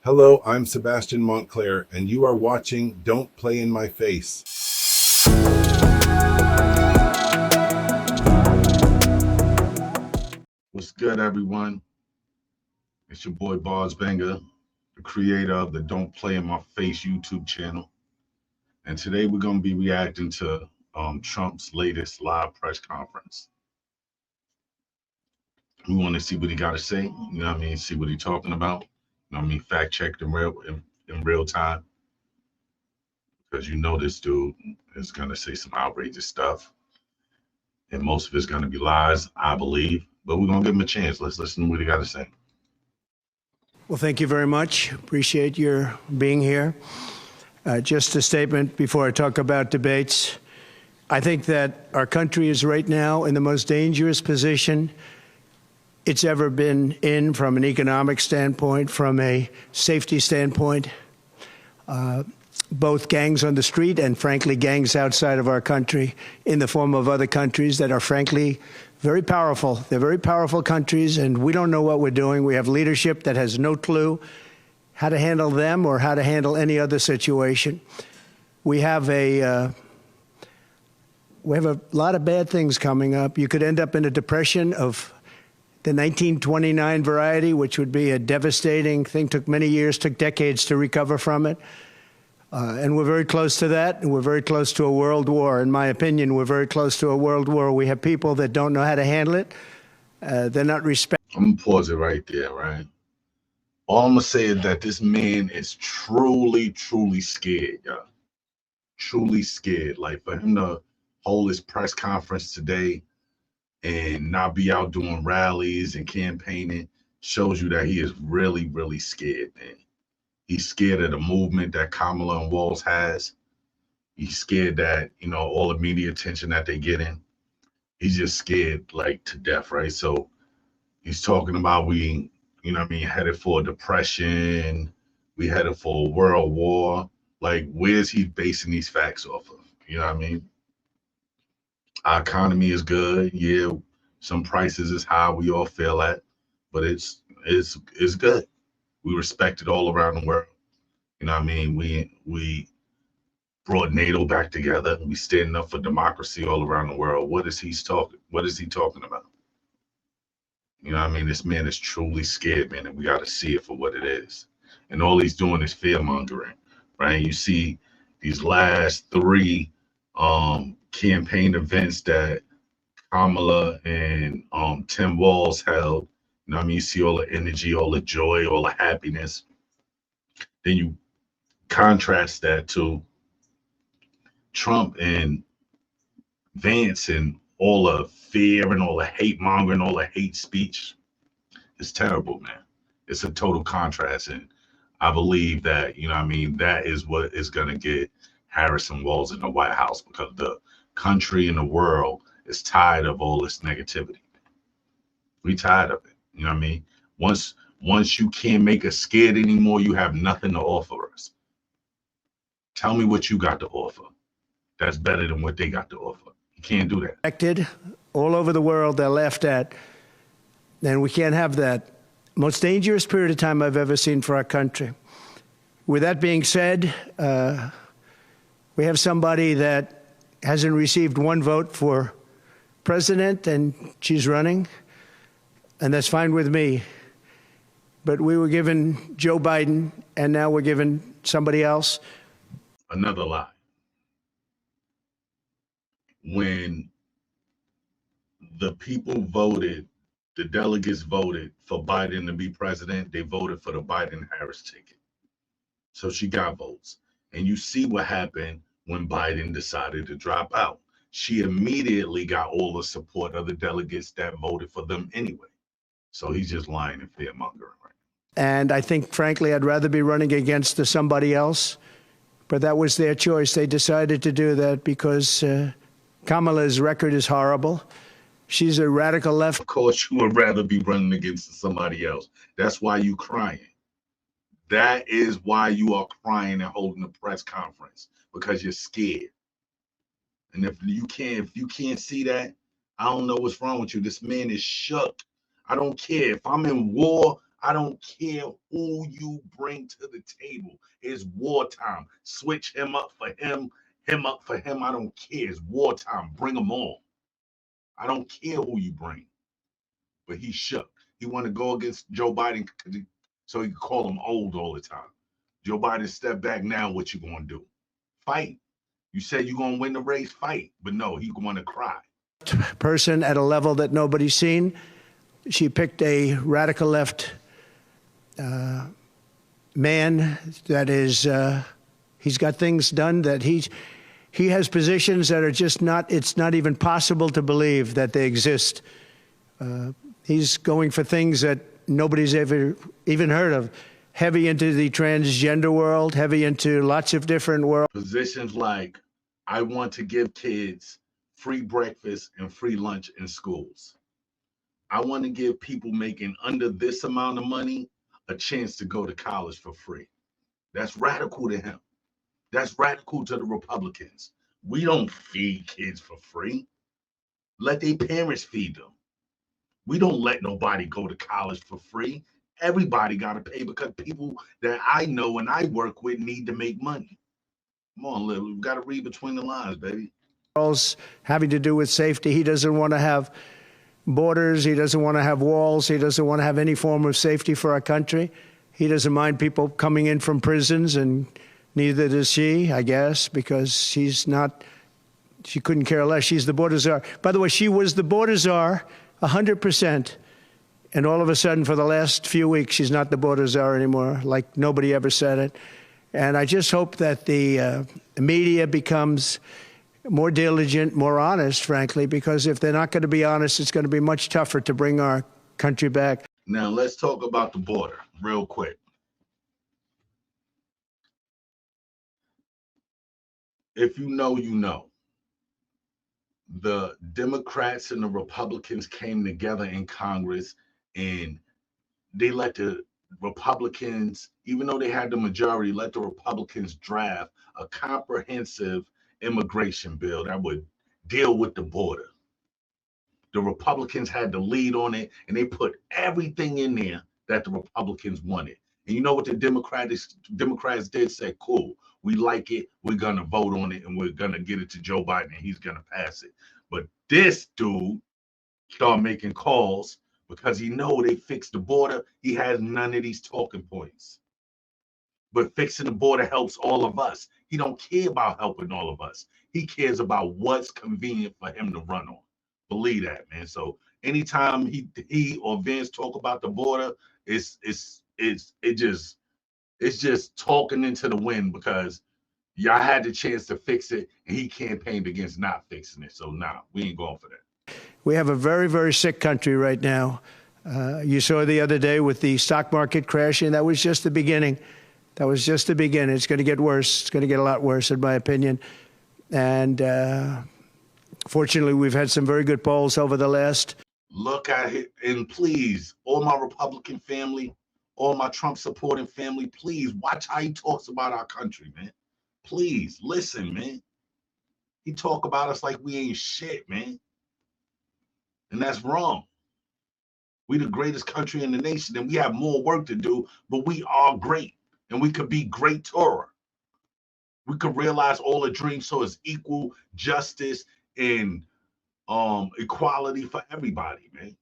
Hello, I'm Sebastian Montclair, and you are watching Don't Play in My Face. What's good, everyone? It's your boy Barz Banga, the creator of the Don't Play in My Face YouTube channel. And today we're going to be reacting to Trump's latest live press conference. We want to see what he got to say, you know what I mean? See what he's talking about, you know what I mean? Fact checked in real time. Because you know this dude is going to say some outrageous stuff. And most of it's going to be lies, I believe. But we're going to give him a chance. Let's listen to what he got to say. Well, thank you very much. Appreciate your being here. Just a statement before I talk about debates. I think that our country is right now in the most dangerous position it's ever been in from an economic standpoint, from a safety standpoint. Both gangs on the street and, frankly, gangs outside of our country in the form of other countries that are, frankly, very powerful. They're very powerful countries, and we don't know what we're doing. We have leadership that has no clue how to handle them or how to handle any other situation. We have a lot of bad things coming up. You could end up in a depression of the 1929 variety, which would be a devastating thing. Took many years, took decades to recover from it. And we're very close to that, and we're very close to a world war. In my opinion, we're very close to a world war. We have people that don't know how to handle it. They're not respect. I'm going to pause it right there, right? All I'm going to say is that this man is truly, truly scared, y'all. Truly scared. Like, for him to hold his press conference today and not be out doing rallies and campaigning shows you that he is really, really scared, man. He's scared of the movement that Kamala and Walz has. He's scared that, you know, all the media attention that they get in. He's just scared, like, to death, right? So he's talking about we, you know what I mean, headed for a depression. We headed for a world war. Like, where's he basing these facts off of? You know what I mean? Our economy is good. Yeah, some prices is high. We all feel that, but it's good. We respect it all around the world. You know what I mean? We brought NATO back together. We standing up for democracy all around the world. What is he talking about? You know what I mean? This man is truly scared, man, and we got to see it for what it is. And all he's doing is fear mongering, right? You see these last three campaign events that Kamala and Tim Walz held. You know what I mean? You see all the energy, all the joy, all the happiness. Then you contrast that to Trump and Vance and all the fear and all the hate mongering, all the hate speech. It's terrible, man. It's a total contrast. And I believe that, you know what I mean, that is what is going to get Harris and Walz in the White House, because the country and the world is tired of all this negativity. We tired of it. You know what I mean? Once you can't make us scared anymore, you have nothing to offer us. Tell me what you got to offer. That's better than what they got to offer. You can't do that. All over the world, they're laughed at. And we can't have that. Most dangerous period of time I've ever seen for our country. With that being said, we have somebody that hasn't received one vote for president, and she's running. And that's fine with me. But we were given Joe Biden, and now we're given somebody else. Another lie. When the people voted, the delegates voted for Biden to be president, they voted for the Biden-Harris ticket. So she got votes. And you see what happened when Biden decided to drop out. She immediately got all the support of the delegates that voted for them anyway. So he's just lying and fear-mongering, right? And I think, frankly, I'd rather be running against somebody else. But that was their choice. They decided to do that because Kamala's record is horrible. She's a radical left. Of course, you would rather be running against somebody else. That's why you crying. That is why you are crying and holding a press conference, because you're scared. And if you can't see that, I don't know what's wrong with you. This man is shook. I don't care if I'm in war. I don't care who you bring to the table. It's wartime. Switch him up for him up for him. I don't care. It's wartime. Bring them all. I don't care who you bring. But he shook. He wanted to go against Joe Biden so he could call him old all the time. Joe Biden step back now. What you gonna do? Fight. You said you're gonna win the race. Fight. But no, he gonna cry. Person at a level that nobody's seen. She picked a radical left man that is, he's got things done that he has positions that are just not, it's not even possible to believe that they exist. He's going for things that nobody's ever even heard of. Heavy into the transgender world, heavy into lots of different worlds. Positions like, I want to give kids free breakfast and free lunch in schools. I want to give people making under this amount of money a chance to go to college for free. That's radical to him. That's radical to the Republicans. We don't feed kids for free. Let their parents feed them. We don't let nobody go to college for free. Everybody got to pay because people that I know and I work with need to make money. Come on, Lil, we've got to read between the lines, baby. Having to do with safety. He doesn't want to have borders. He doesn't want to have walls. He doesn't want to have any form of safety for our country. He doesn't mind people coming in from prisons, and neither does she, I guess, because she's not, she couldn't care less. She's the border czar. By the way, she was the border czar 100%. And all of a sudden, for the last few weeks, she's not the border czar anymore, like nobody ever said it. And I just hope that the media becomes more diligent, more honest, frankly, because if they're not going to be honest, it's going to be much tougher to bring our country back. Now, let's talk about the border real quick. If you know, you know. The Democrats and the Republicans came together in Congress and they let the Republicans, even though they had the majority, let the Republicans draft a comprehensive immigration bill that would deal with the border. The Republicans had the lead on it, and they put everything in there that the Republicans wanted. And you know what the Democrats did? Say, cool, we like it, we're gonna vote on it, and we're gonna get it to Joe Biden, and he's gonna pass it. But this dude started making calls because he know they fixed the border. He has none of these talking points. But fixing the border helps all of us. He don't care about helping all of us. He cares about what's convenient for him to run on. Believe that, man. So anytime he or Vince talk about the border, it's just talking into the wind because y'all had the chance to fix it and he campaigned against not fixing it. So nah, we ain't going for that. We have a very, very sick country right now. You saw the other day with the stock market crashing. That was just the beginning. That was just the beginning. It's going to get worse. It's going to get a lot worse, in my opinion. And fortunately, we've had some very good polls over the last. Look at it, and please, all my Republican family, all my Trump supporting family, please watch how he talks about our country, man. Please listen, man. He talk about us like we ain't shit, man. And that's wrong. We the greatest country in the nation, and we have more work to do, but we are great, and we could be great Torah. We could realize all the dreams, so it's equal justice and equality for everybody, man.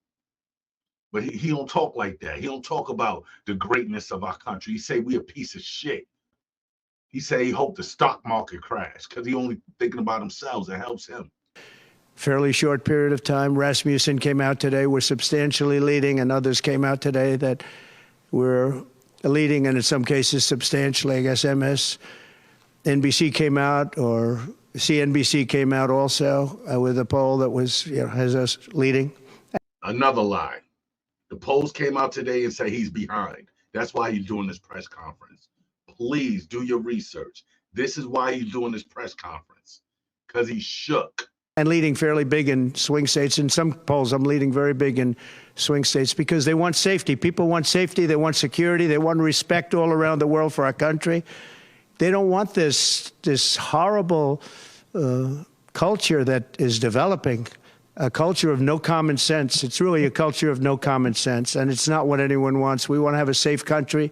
But he don't talk like that. He don't talk about the greatness of our country. He say we a piece of shit. He say he hope the stock market crash because he only thinking about himself. It helps him. Fairly short period of time. Rasmussen came out today. We're substantially leading, and others came out today that we're leading, and in some cases substantially. I guess MSNBC came out, or CNBC came out also with a poll that was, has us leading. Another lie. The polls came out today and say he's behind. That's why he's doing this press conference. Please do your research. This is why he's doing this press conference, because he's shook. And leading fairly big in swing states. In some polls, I'm leading very big in swing states because they want safety. People want safety. They want security. They want respect all around the world for our country. They don't want this horrible culture that is developing a culture of no common sense. It's really a culture of no common sense, and it's not what anyone wants. We want to have a safe country.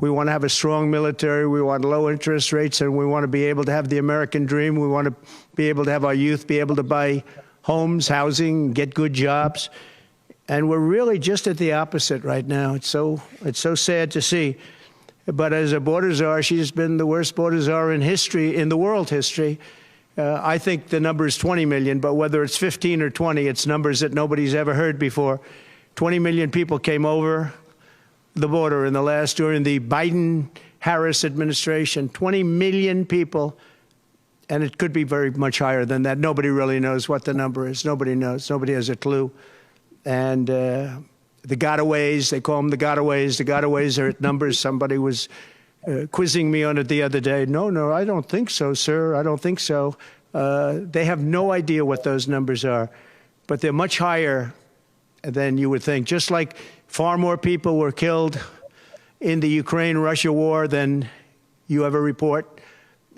We want to have a strong military. We want low interest rates, and we want to be able to have the American dream. We want to be able to have our youth be able to buy homes, housing, get good jobs. And we're really just at the opposite right now. It's so sad to see. But as a border czar, she's been the worst border czar in history, in the world history. I think the number is 20 million, but whether it's 15 or 20, it's numbers that nobody's ever heard before. 20 million people came over the border during the Biden-Harris administration. 20 million people, and it could be very much higher than that. Nobody really knows what the number is. Nobody knows. Nobody has a clue. And the gotaways, they call them the gotaways. The gotaways are at numbers. Somebody was quizzing me on it the other day. No, I don't think so, sir. I don't think so. They have no idea what those numbers are, but they're much higher than you would think. Just like far more people were killed in the Ukraine-Russia war than you ever report.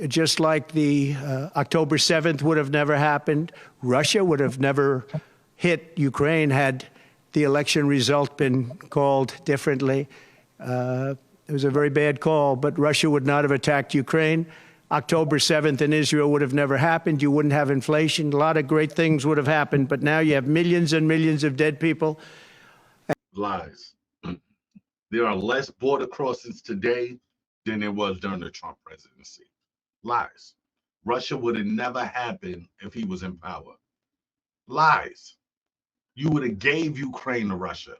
Just like the October 7th would have never happened. Russia would have never hit Ukraine had the election result been called differently. It was a very bad call, but Russia would not have attacked Ukraine. October 7th in Israel would have never happened. You wouldn't have inflation. A lot of great things would have happened, but now you have millions and millions of dead people. Lies. There are less border crossings today than there was during the Trump presidency. Lies. Russia would have never happened if he was in power. Lies. You would have gave Ukraine to Russia.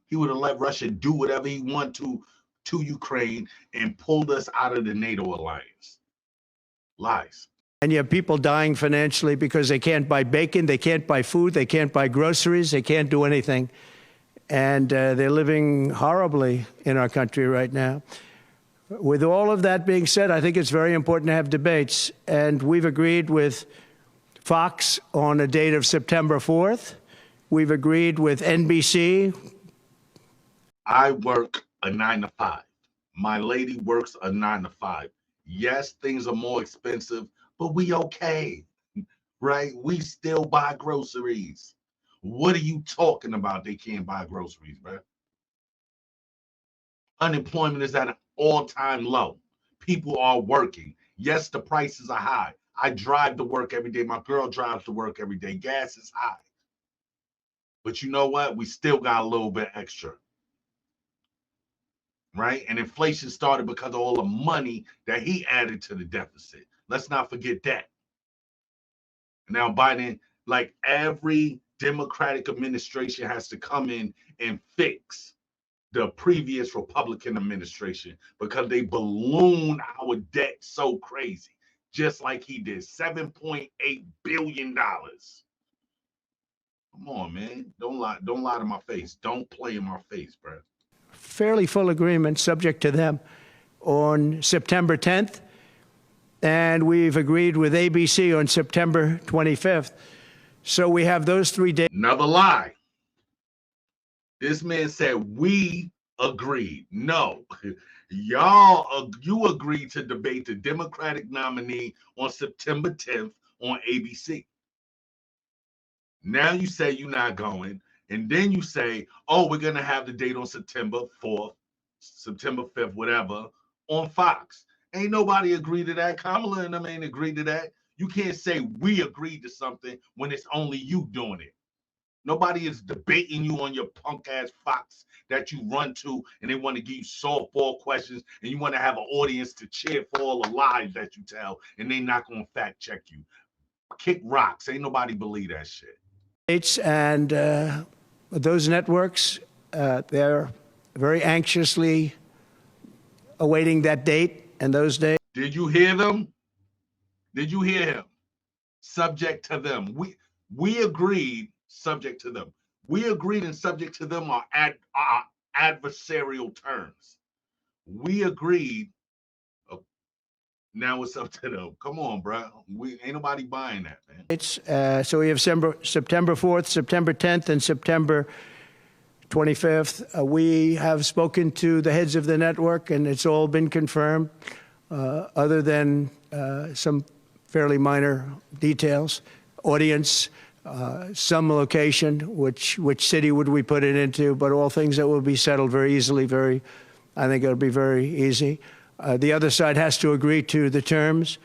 He would have let Russia do whatever he wanted to Ukraine and pulled us out of the NATO alliance. Lies. And you have people dying financially because they can't buy bacon, they can't buy food, they can't buy groceries, they can't do anything. And they're living horribly in our country right now. With all of that being said, I think it's very important to have debates. And we've agreed with Fox on a date of September 4th. We've agreed with NBC. I work a 9 to 5. My lady works a 9 to 5. Yes, things are more expensive, but we okay, right? We still buy groceries. What are you talking about? They can't buy groceries, bro. Unemployment is at an all-time low. People are working. Yes, the prices are high. I drive to work every day. My girl drives to work every day. Gas is high. But you know what? We still got a little bit extra. Right? And inflation started because of all the money that he added to the deficit. Let's not forget that. Now Biden, like every Democratic administration, has to come in and fix the previous Republican administration because they ballooned our debt so crazy, just like he did. $7.8 billion. Come on, man. Don't lie to my face. Don't play in my face, bro. Fairly full agreement, subject to them, on September 10th. And we've agreed with ABC on September 25th. So we have those 3 days. Another lie. This man said we agreed. No, you agreed to debate the Democratic nominee on September 10th on ABC. Now you say you're not going. And then you say, oh, we're going to have the date on September 4th, September 5th, whatever, on Fox. Ain't nobody agreed to that. Kamala and them ain't agreed to that. You can't say we agreed to something when it's only you doing it. Nobody is debating you on your punk-ass Fox that you run to, and they want to give you softball questions, and you want to have an audience to cheer for all the lies that you tell, and they not going to fact-check you. Kick rocks. Ain't nobody believe that shit. And those networks, they're very anxiously awaiting that date and those days. Did you hear them? Did you hear him? Subject to them. We agreed subject to them. We agreed and subject to them are adversarial terms. We agreed. Now it's up to them. Come on, bro. Ain't nobody buying that, man. It's so we have September 4th, September 10th, and September 25th. We have spoken to the heads of the network, and it's all been confirmed, other than some fairly minor details. audience, some location, which city would we put it into, but all things that will be settled very easily, I think it'll be very easy. The other side has to agree to the terms.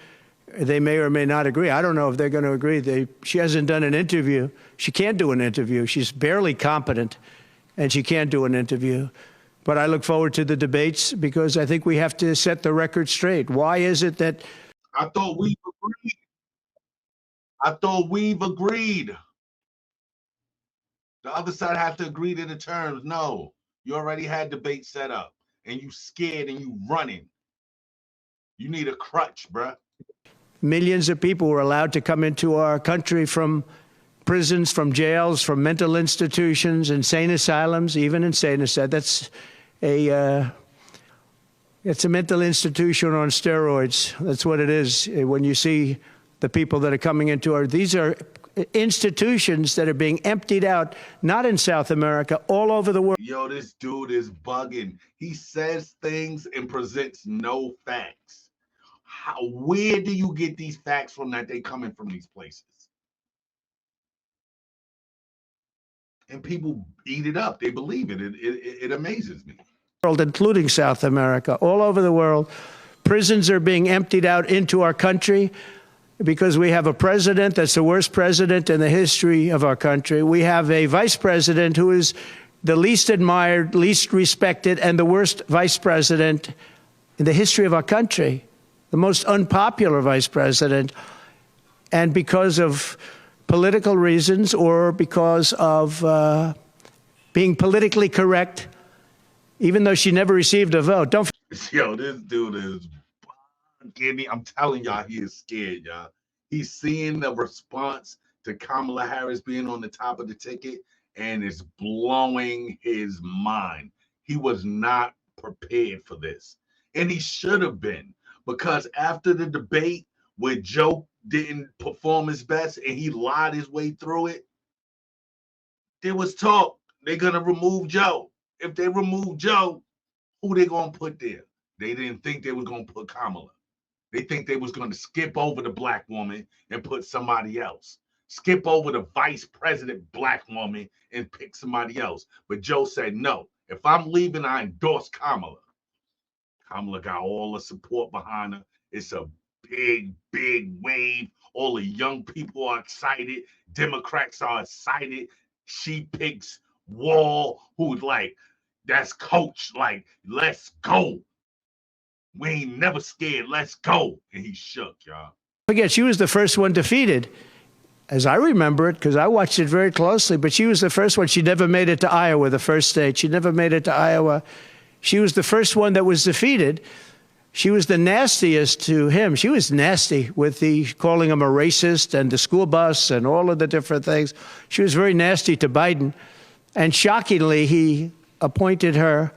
They may or may not agree. I don't know if they're going to agree. She hasn't done an interview. She can't do an interview. She's barely competent, and she can't do an interview. But I look forward to the debates because I think we have to set the record straight. Why is it that... I thought we've agreed. I thought we've agreed. The other side has to agree to the terms. No, you already had debate set up, and you scared and you running. You need a crutch, bruh. Millions of people were allowed to come into our country from prisons, from jails, from mental institutions, insane asylums, even insane asylums. It's a mental institution on steroids. That's what it is. When you see the people that are coming into our, these are institutions that are being emptied out, not in South America, all over the world. Yo, this dude is bugging. He says things and presents no facts. Where do you get these facts from that they coming from these places? And people eat it up. They believe it. It amazes me. Including South America, all over the world. Prisons are being emptied out into our country because we have a president that's the worst president in the history of our country. We have a vice president who is the least admired, least respected, and the worst vice president in the history of our country. The most unpopular vice president. And because of political reasons or because of being politically correct, even though she never received a vote. Yo, this dude is bugging me. I'm telling y'all, he is scared, y'all. He's seeing the response to Kamala Harris being on the top of the ticket, and it's blowing his mind. He was not prepared for this. And he should have been. Because after the debate where Joe didn't perform his best and he lied his way through it, there was talk they're going to remove Joe. If they remove Joe, who they going to put there? They didn't think they was going to put Kamala. They think they was going to skip over the black woman and put somebody else. Skip over the vice president black woman and pick somebody else. But Joe said, no, if I'm leaving, I endorse Kamala. Kamala got all the support behind her. It's a big, big wave. All the young people are excited. Democrats are excited. She picks Wall, who's like, that's coach, like, let's go. We ain't never scared. Let's go. And he shook, y'all. Forget, she was the first one defeated, as I remember it, because I watched it very closely. But she was the first one. She never made it to Iowa, the first state. She never made it to Iowa. She was the first one that was defeated. She was the nastiest to him. She was nasty with the calling him a racist and the school bus and all of the different things. She was very nasty to Biden. And shockingly, he appointed her,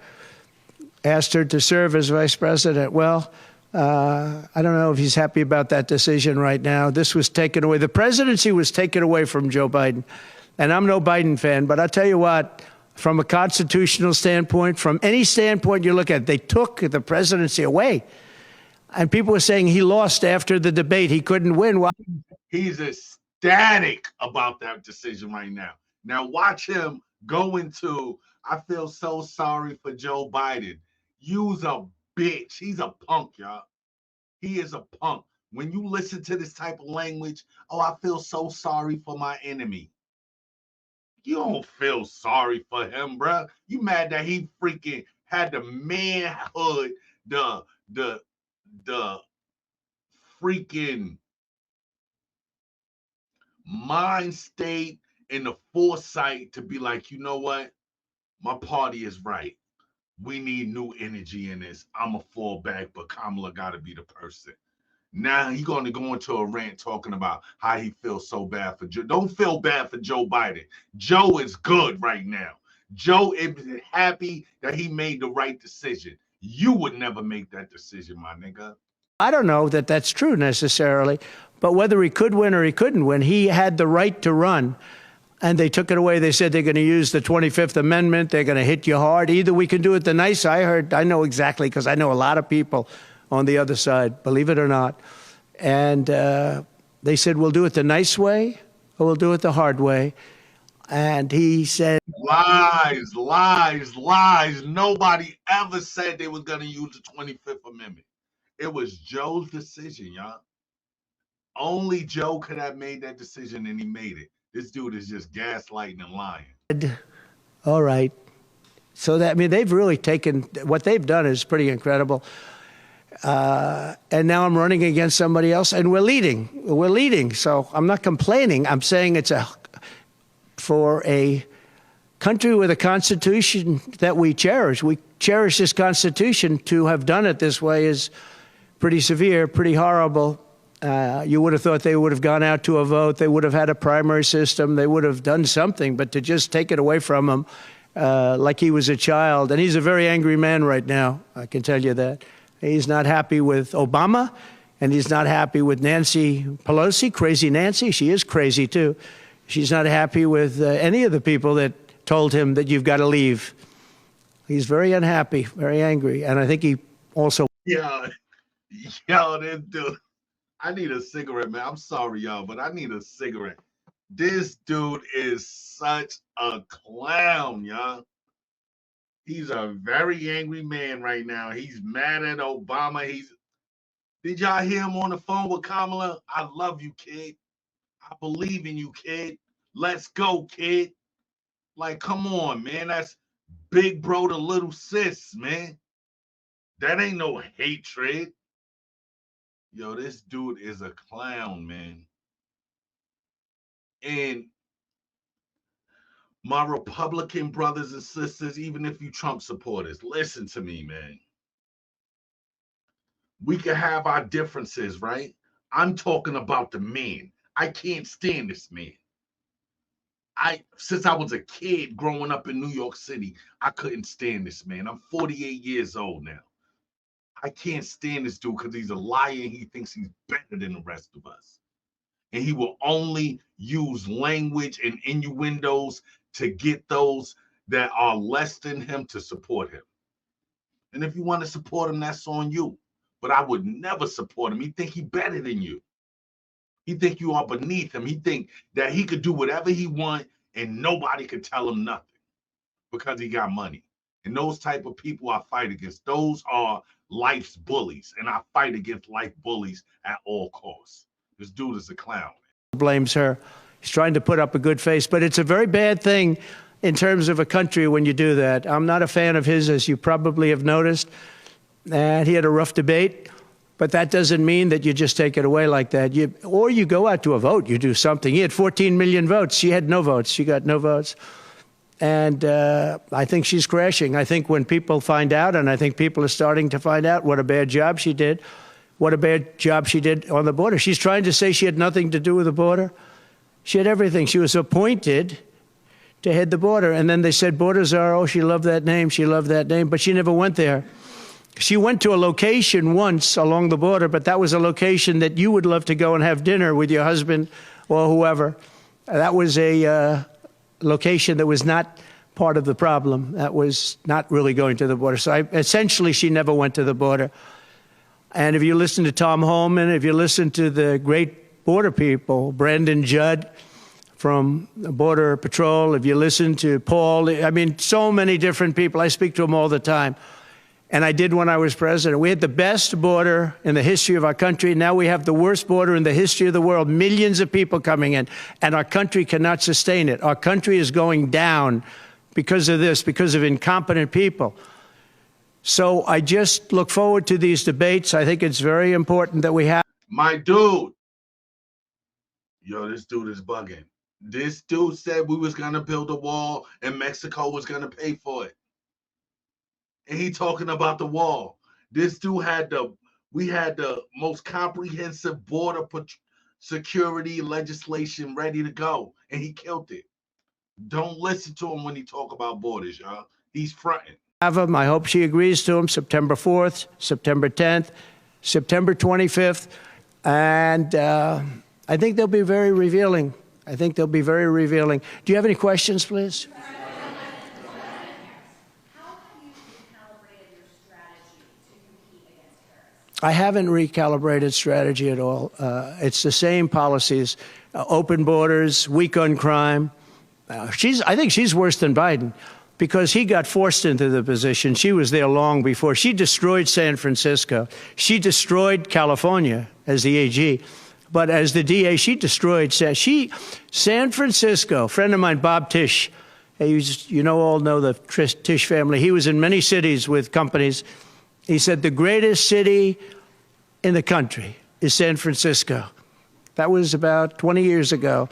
asked her to serve as vice president. Well, I don't know if he's happy about that decision right now. This was taken away. The presidency was taken away from Joe Biden. And I'm no Biden fan, but I'll tell you what, from a constitutional standpoint, from any standpoint you look at, they took the presidency away. And people were saying he lost after the debate. He couldn't win. Why? He's ecstatic about that decision right now. Now watch him go into, I feel so sorry for Joe Biden. You's a bitch. He's a punk, y'all. He is a punk. When you listen to this type of language, oh, I feel so sorry for my enemy. You don't feel sorry for him, bro. You mad that he freaking had the manhood, the freaking mind state and the foresight to be like, you know what? My party is right. We need new energy in this. I'm a fall back, but Kamala got to be the person. Now he's going to go into a rant talking about how he feels so bad for Joe. Don't feel bad for Joe Biden. Joe is good right now. Joe is happy that he made the right decision. You would never make that decision, my nigga. I don't know that that's true necessarily, but whether he could win or he couldn't win, he had the right to run. And they took it away. They said they're going to use the 25th Amendment. They're going to hit you hard. Either we can do it the nice. I know exactly, because I know a lot of people on the other side, believe it or not. And they said, we'll do it the nice way, or we'll do it the hard way. And he said, Lies, lies, lies. Nobody ever said they was going to use the 25th Amendment. It was Joe's decision, y'all. Only Joe could have made that decision, and he made it. This dude is just gaslighting and lying. all right. So that, I mean, they've really taken, what they've done is pretty incredible. And now I'm running against somebody else, and we're leading. We're leading. So I'm not complaining. I'm saying it's for a country with a constitution that we cherish. We cherish this constitution. To have done it this way is pretty severe, pretty horrible. You would have thought they would have gone out to a vote. They would have had a primary system. They would have done something. But to just take it away from him like he was a child. And he's a very angry man right now, I can tell you that. He's not happy with Obama, and he's not happy with Nancy Pelosi, crazy Nancy. She is crazy, too. She's not happy with any of the people that told him that you've got to leave. He's very unhappy, very angry. And I think he also... Yo, this dude. I need a cigarette, man. I'm sorry, y'all, but I need a cigarette. This dude is such a clown, y'all. He's a very angry man right now. He's mad at Obama. Did y'all hear him on the phone with Kamala? I love you, kid. I believe in you, kid. Let's go, kid. Like, come on, man. That's big bro to little sis, man. That ain't no hatred. Yo, this dude is a clown, man. And my Republican brothers and sisters, even if you Trump supporters, listen to me, man. We can have our differences, right? I'm talking about the man. I can't stand this man. Since I was a kid growing up in New York City, I couldn't stand this man. I'm 48 years old now. I can't stand this dude because he's a liar and he thinks he's better than the rest of us. And he will only use language and innuendos to get those that are less than him to support him. And if you want to support him, that's on you. But I would never support him. He think he better than you. He think you are beneath him. He think that he could do whatever he want and nobody could tell him nothing because he got money. And those type of people I fight against. Those are life's bullies. And I fight against life bullies at all costs. This dude is a clown. Blames her. He's trying to put up a good face, but it's a very bad thing in terms of a country when you do that. I'm not a fan of his, as you probably have noticed. And he had a rough debate, but that doesn't mean that you just take it away like that. Or you go out to a vote, you do something. He had 14 million votes. She had no votes. She got no votes. And I think she's crashing. I think when people find out, and I think people are starting to find out what a bad job she did, what a bad job she did on the border. She's trying to say she had nothing to do with the border. She had everything. She was appointed to head the border. And then they said, Border Czar, oh, she loved that name. She loved that name. But she never went there. She went to a location once along the border, but that was a location that you would love to go and have dinner with your husband or whoever. That was a location that was not part of the problem. That was not really going to the border. So essentially, she never went to the border. And if you listen to Tom Holman, if you listen to the great border people, Brandon Judd from Border Patrol, if you listen to Paul, I mean, so many different people. I speak to them all the time. And I did when I was president. We had the best border in the history of our country. Now we have the worst border in the history of the world. Millions of people coming in, and our country cannot sustain it. Our country is going down because of this, because of incompetent people. So I just look forward to these debates. I think it's very important that we have. My dude. Yo, this dude is bugging. This dude said we was going to build a wall and Mexico was going to pay for it. And he talking about the wall. This dude we had the most comprehensive border security legislation ready to go, and he killed it. Don't listen to him when he talk about borders, y'all. He's fronting. Have him. I hope she agrees to him. September 4th, September 10th, September 25th, and I think they'll be very revealing. I think they'll be very revealing. Do you have any questions, please? I haven't recalibrated strategy at all. It's the same policies, open borders, weak on crime. I think she's worse than Biden because he got forced into the position. She was there long before. She destroyed San Francisco. She destroyed California as the AG. But as the DA, she destroyed San Francisco. A friend of mine, Bob Tisch, all know the Tisch family. He was in many cities with companies. He said the greatest city in the country is San Francisco. That was about 20 years ago.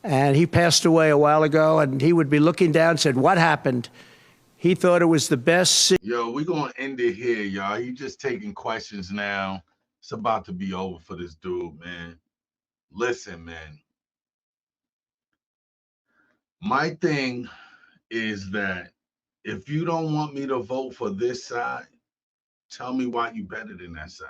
And he passed away a while ago, and he would be looking down and said, what happened? He thought it was the best city. Yo, we're going to end it here, y'all. He just taking questions now. It's about to be over for this dude, man. Listen, man. My thing is that if you don't want me to vote for this side, tell me why you better than that side.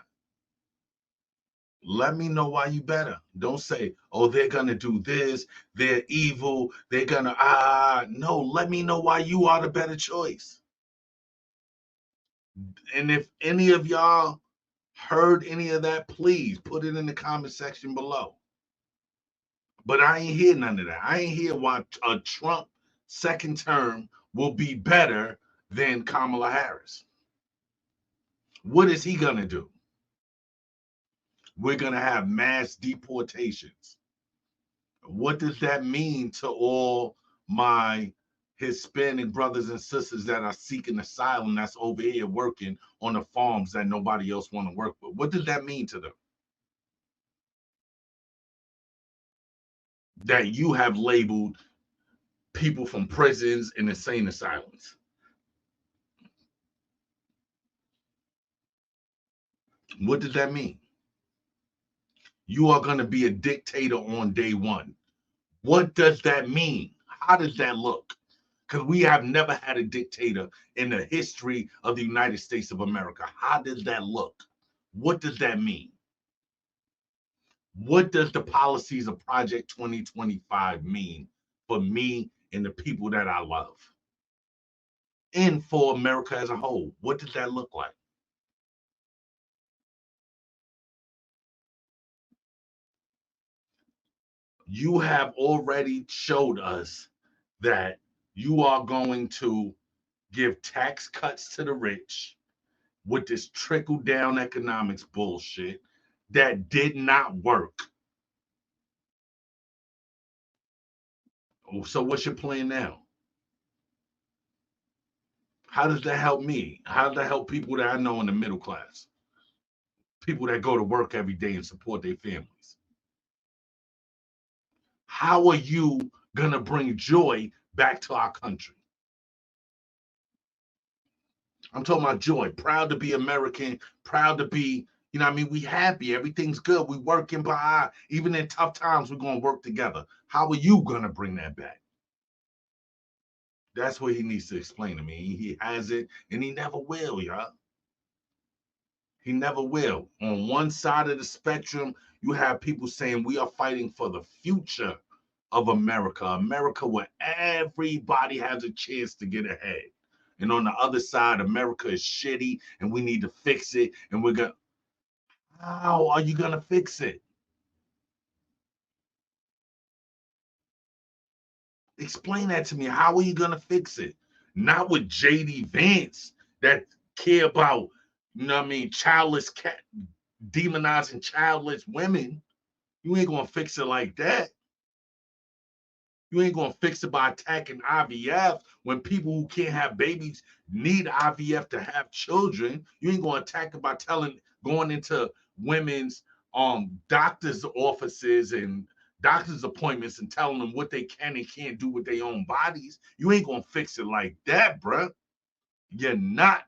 Let me know why you better. Don't say, oh, they're going to do this. They're evil. They're going to, no, let me know why you are the better choice. And if any of y'all heard any of that, please put it in the comment section below. But I ain't hear none of that. I ain't hear why a Trump second term will be better than Kamala Harris. What is he going to do? We're going to have mass deportations. What does that mean to all my Hispanic brothers and sisters that are seeking asylum that's over here working on the farms that nobody else want to work with? What does that mean to them? That you have labeled people from prisons and insane asylums. What does that mean? You are going to be a dictator on day one. What does that mean? How does that look? Because we have never had a dictator in the history of the United States of America. How does that look? What does that mean? What does the policies of Project 2025 mean for me and the people that I love? And for America as a whole, what does that look like? You have already showed us that you are going to give tax cuts to the rich with this trickle-down economics bullshit that did not work. So what's your plan now? How does that help me? How does that help people that I know in the middle class? People that go to work every day and support their families. How are you going to bring joy back to our country? I'm talking about joy. Proud to be American. Proud to be, we happy. Everything's good. We working by, even in tough times, we're going to work together. How are you going to bring that back? That's what he needs to explain to me. He has it, and he never will, y'all. He never will. On one side of the spectrum, you have people saying we are fighting for the future of America. America where everybody has a chance to get ahead. And on the other side, America is shitty and we need to fix it. And we're going to, how are you going to fix it? Explain that to me. How are you going to fix it? Not with J.D. Vance that care about, childless cat, demonizing childless women. You ain't going to fix it like that. You ain't going to fix it by attacking IVF when people who can't have babies need IVF to have children. You ain't going to attack it by going into women's doctor's offices and doctor's appointments and telling them what they can and can't do with their own bodies. You ain't going to fix it like that, bruh. You're not.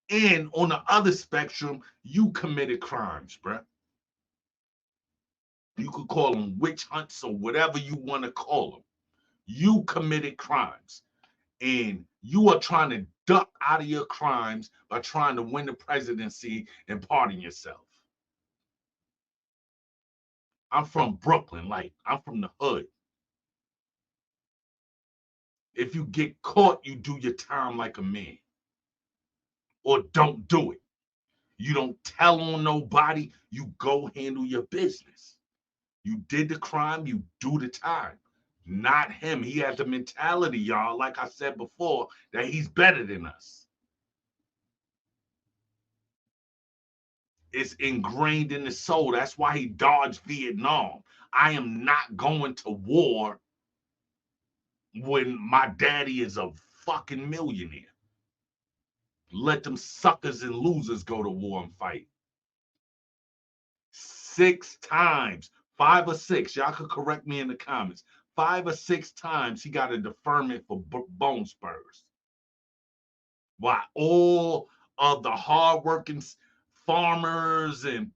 And on the other spectrum, you committed crimes, bruh. You could call them witch hunts or whatever you want to call them. You committed crimes. And you are trying to duck out of your crimes by trying to win the presidency and pardon yourself. I'm from Brooklyn. I'm from the hood. If you get caught, you do your time like a man. or don't do it. You don't tell on nobody. You go handle your business. You did the crime, you do the time. Not him. He has the mentality, y'all, like I said before, that he's better than us. It's ingrained in his soul. That's why he dodged Vietnam. I am not going to war when my daddy is a fucking millionaire. Let them suckers and losers go to war and fight. 6 times, 5 or 6. Y'all could correct me in the comments. 5 or 6 times he got a deferment for bone spurs. Why all of the hardworking farmers and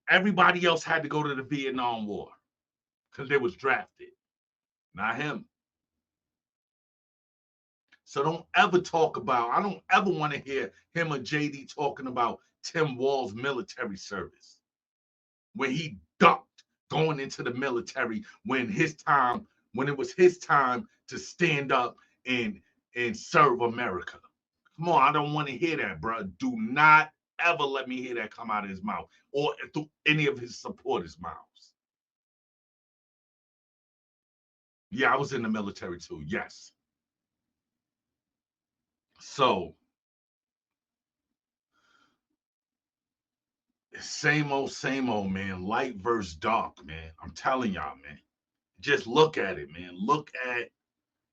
everybody else had to go to the Vietnam War because they was drafted, not him. So don't ever talk about, I don't ever want to hear him or JD talking about Tim Wall's military service when he ducked going into the military when it was his time to stand up and serve America. Come on, I don't want to hear that, bro. Do not ever let me hear that come out of his mouth or through any of his supporters' mouths. Yeah, I was in the military too, yes. So, same old, man. Light versus dark, man. I'm telling y'all, man. Just look at it, man. Look at,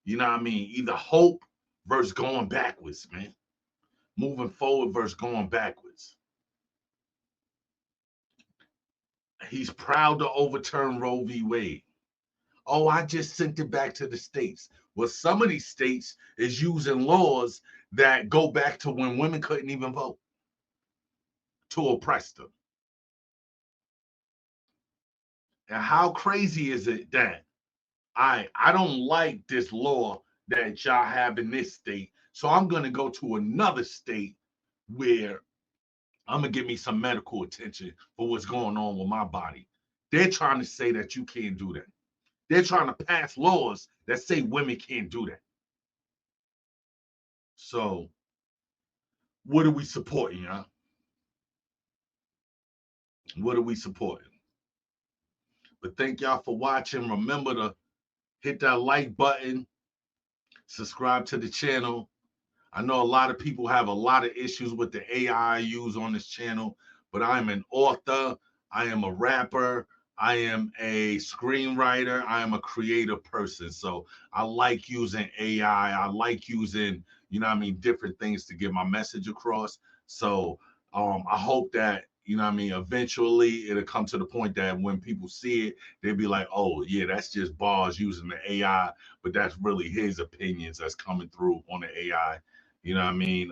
you know what I mean? Either hope versus going backwards, man. Moving forward versus going backwards. He's proud to overturn Roe v. Wade. Oh, I just sent it back to the states. Well, some of these states is using laws that go back to when women couldn't even vote to oppress them. And how crazy is it that I don't like this law that y'all have in this state, so I'm going to go to another state where I'm going to get me some medical attention for what's going on with my body. They're trying to say that you can't do that. They're trying to pass laws that say women can't do that. So, what are we supporting, y'all? What are we supporting? But thank y'all for watching. Remember to hit that like button, subscribe to the channel. I know a lot of people have a lot of issues with the AI I use on this channel, but I'm an author, I am a rapper, I am a screenwriter, I am a creative person. So I like using AI, I like using, you know what I mean, different things to get my message across. So I hope that, you know what I mean, eventually it'll come to the point that when people see it, they'll be like, oh, yeah, that's just Barz using the AI, but that's really his opinions that's coming through on the AI. You know what I mean?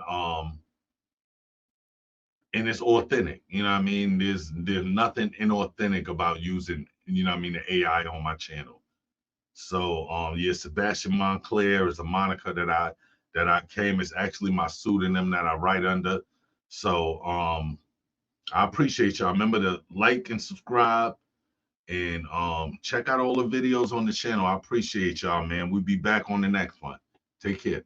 And it's authentic. You know what I mean? There's nothing inauthentic about using, you know what I mean, the AI on my channel. So yeah, Sebastian Montclair is a moniker that I came. It's actually my pseudonym that I write under. So I appreciate y'all. Remember to like and subscribe and check out all the videos on the channel. I appreciate y'all, man. We'll be back on the next one. Take care.